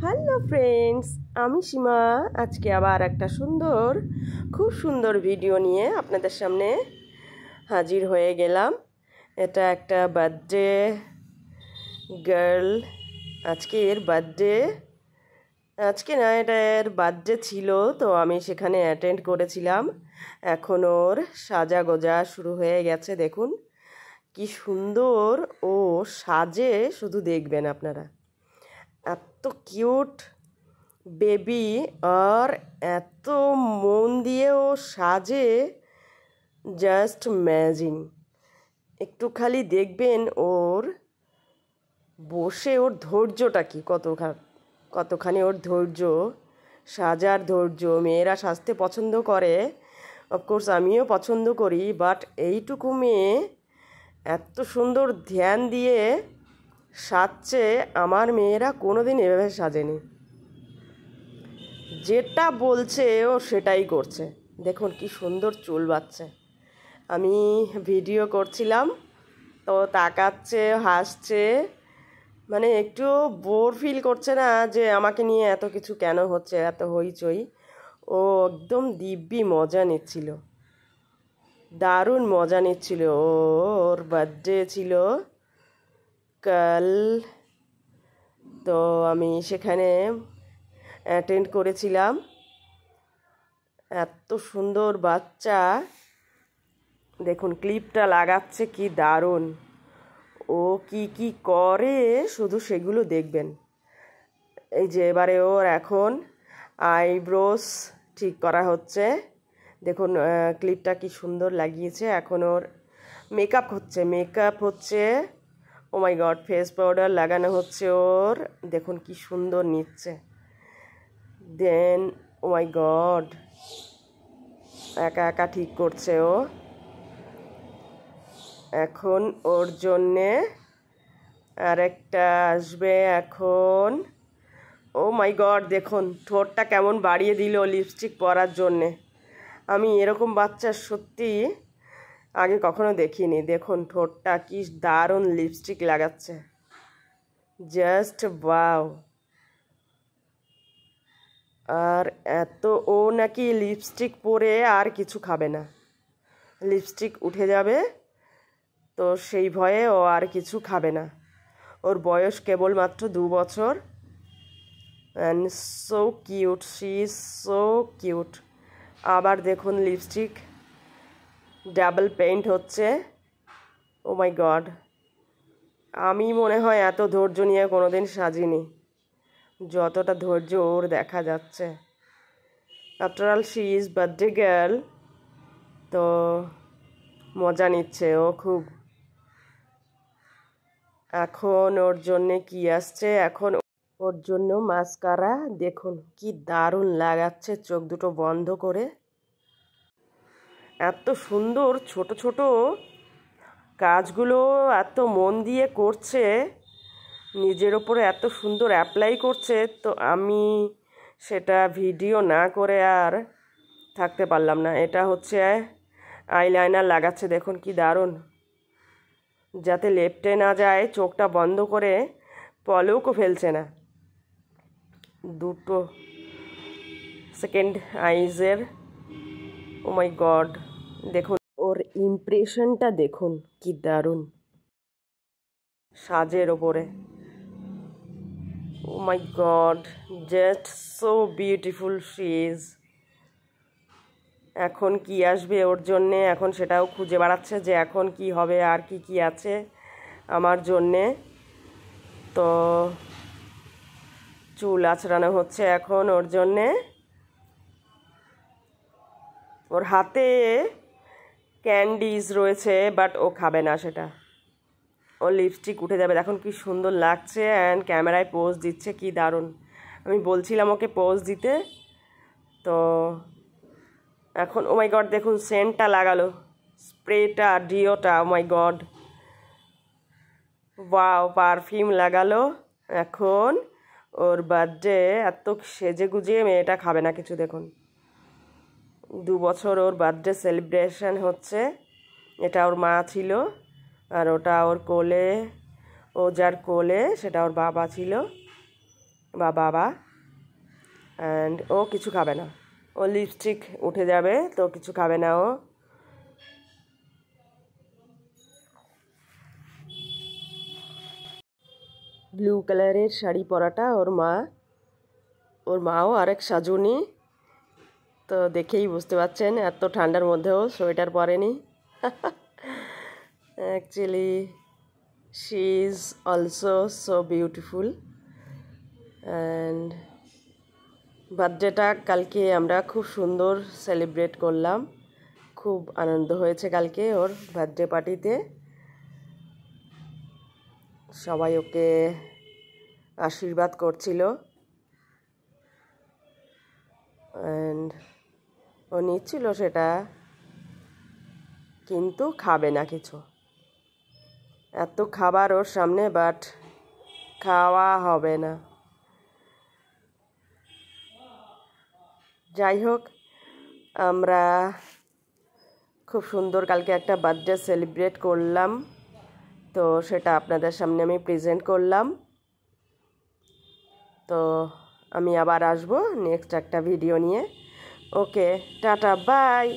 Hello friends, আমি সীমা। আজকে আবার একটা খুব সুন্দর ভিডিও নিয়ে আপনাদের সামনে হাজির হয়ে গেলাম। এটা একটা বার্থডে গার্ল। আজকে না, এটা এর বার্থডে ছিল, তো আমি সেখানে অ্যাটেন্ড করেছিলাম। এখন ওর সাজা গোজা শুরু হয়ে গেছে। দেখুন কি সুন্দর ও সাজে, শুধু দেখবেন আপনারা। এত কিউট বেবি, আর এত মন দিয়ে ও সাজে, জাস্ট ম্যাজিং। একটু খালি দেখবেন ওর বসে ওর ধৈর্যটা কি, কতখানি ওর ধৈর্য, সাজার ধৈর্য। মেয়েরা সাজতে পছন্দ করে, অফকোর্স আমিও পছন্দ করি, বাট এইটুকু মেয়ে এত সুন্দর ধ্যান দিয়ে সাজছে। আমার মেয়েরা কোনোদিন এভাবে সাজেনি, যেটা বলছে ও সেটাই করছে। দেখুন কি সুন্দর চুল বাঁধছে। আমি ভিডিও করছিলাম, তো তাকাচ্ছে, হাসছে, মানে একটু বোর ফিল করছে না যে আমাকে নিয়ে এত কিছু কেন হচ্ছে, এত হইচই। ও একদম দিব্যি মজা নিচ্ছিল, দারুণ মজা নিচ্ছিল। ওর বার্থডে ছিল কাল, তো আমি সেখানে অ্যাটেন্ড করেছিলাম। এত সুন্দর বাচ্চা, দেখুন ক্লিপটা লাগাচ্ছে, কি দারুণ। ও কি কি করে শুধু সেগুলো দেখবেন। এই যে এবারে ওর এখন আইব্রোস ঠিক করা হচ্ছে। দেখুন ক্লিপটা কি সুন্দর লাগিয়েছে। এখন ওর মেকআপ হচ্ছে। ও মাই গড, ফেস পাউডার লাগানো হচ্ছে ওর। দেখুন কি সুন্দর নিচ্ছে। দেন ও মাই গড, একা একা ঠিক করছে ও। এখন ওর জন্যে আরেকটা আসবে এখন। ও মাই গড, দেখুন ঠোঁটটা কেমন বাড়িয়ে দিল লিপস্টিক পরার জন্যে। আমি এরকম বাচ্চা সত্যি আগে কখনো দেখিনি। দেখুন ঠোঁটটা কি দারুণ লিপস্টিক লাগাচ্ছে, জাস্ট ওয়াও। আর এত ও নাকি লিপস্টিক পরে আর কিছু খাবে না, লিপস্টিক উঠে যাবে, তো সেই ভয়ে ও আর কিছু খাবে না। ওর বয়স কেবলমাত্র 2 বছর। And so cute, she is so cute. আবার দেখুন লিপস্টিক ডাবল পেইন্ট হচ্ছে। ও মাই গড, আমি মনে হয় এত ধৈর্য নিয়ে কোনোদিন সাজিনি, যতটা ধৈর্য ওর দেখা যাচ্ছে। After all she is birthday girl, তো মজা নিচ্ছে ও খুব। এখন ওর জন্যে কি আসছে, এখন ওর জন্য মাস্কারা। দেখুন কি দারুণ লাগাচ্ছে চোখ দুটো বন্ধ করে। এত সুন্দর ছোট ছোট কাজগুলো এত মন দিয়ে করছে, নিজের ওপরে এত সুন্দর অ্যাপ্লাই করছে। তো আমি সেটা ভিডিও না করে আর থাকতে পারলাম না। এটা হচ্ছে আইলাইনার লাগাচ্ছে, দেখুন কি দারুণ, যাতে লেপ্টে না যায়। চোখটা বন্ধ করে পলকও ফেলছে না। দুটো সেকেন্ড আইজের। ও মাই গড, দেখুন ওর ইমপ্রেশনটা দেখুন কি দারুণ সাজের ওপরে। Oh my God, just so beautiful she is. এখন কি আসবে ওর জন্যে, এখন সেটাও খুঁজে বেড়াচ্ছে যে এখন কি হবে, আর কি কি আছে আমার জন্যে। তো চুল আঁচড়ানো হচ্ছে এখন ওর জন্যে। ওর হাতে ক্যান্ডিজ রয়েছে, বাট ও খাবে না সেটা। ওর লিপস্টিক উঠে যাবে। দেখুন কি সুন্দর লাগছে, অ্যান্ড ক্যামেরায় পোজ দিচ্ছে, কি দারুণ। আমি বলছিলাম ওকে পোজ দিতে, তো এখন ও মাই গড, দেখুন সেন্টটা লাগালো, স্প্রেটা, ডিওটা। ও মাই গড, ওয়াও, পারফিউম লাগালো। এখন ওর বার্থডে, এত সেজে গুজিয়ে মেয়েটা খাবে না কিছু। দেখুন 2 বছর ওর বার্থডে সেলিব্রেশন হচ্ছে। এটা ওর মা ছিল, আর ওটা ওর কোলে, ও যার কোলে সেটা ওর বাবা ছিল। বা বাবা। অ্যান্ড ও কিছু খাবে না, ও লিপস্টিক উঠে যাবে, তো কিছু খাবে না ও। ব্লু কালারের শাড়ি পরাটা ওর মাও আরেক সাজুনি, তো দেখেই বুঝতে পারছেন এত ঠান্ডার মধ্যেও সোয়েটার পরেনি। Actually she is also so beautiful. And বার্থডেটা কালকে আমরা খুব সুন্দর সেলিব্রেট করলাম, খুব আনন্দ হয়েছে কালকে ওর বার্থডে পার্টিতে। সবাই ওকে আশীর্বাদ করছিল, অ্যান্ড ও নিচ্ছিল সেটা, কিন্তু খাবে না কিছু। এত খাবার ওর সামনে, বাট খাওয়া হবে না। যাই হোক, আমরা খুব সুন্দর কালকে একটা বার্থডে সেলিব্রেট করলাম, তো সেটা আপনাদের সামনে আমি প্রেজেন্ট করলাম। তো আমি আবার আসবো নেক্সট একটা ভিডিও নিয়ে। ওকে, টাটা, বাই।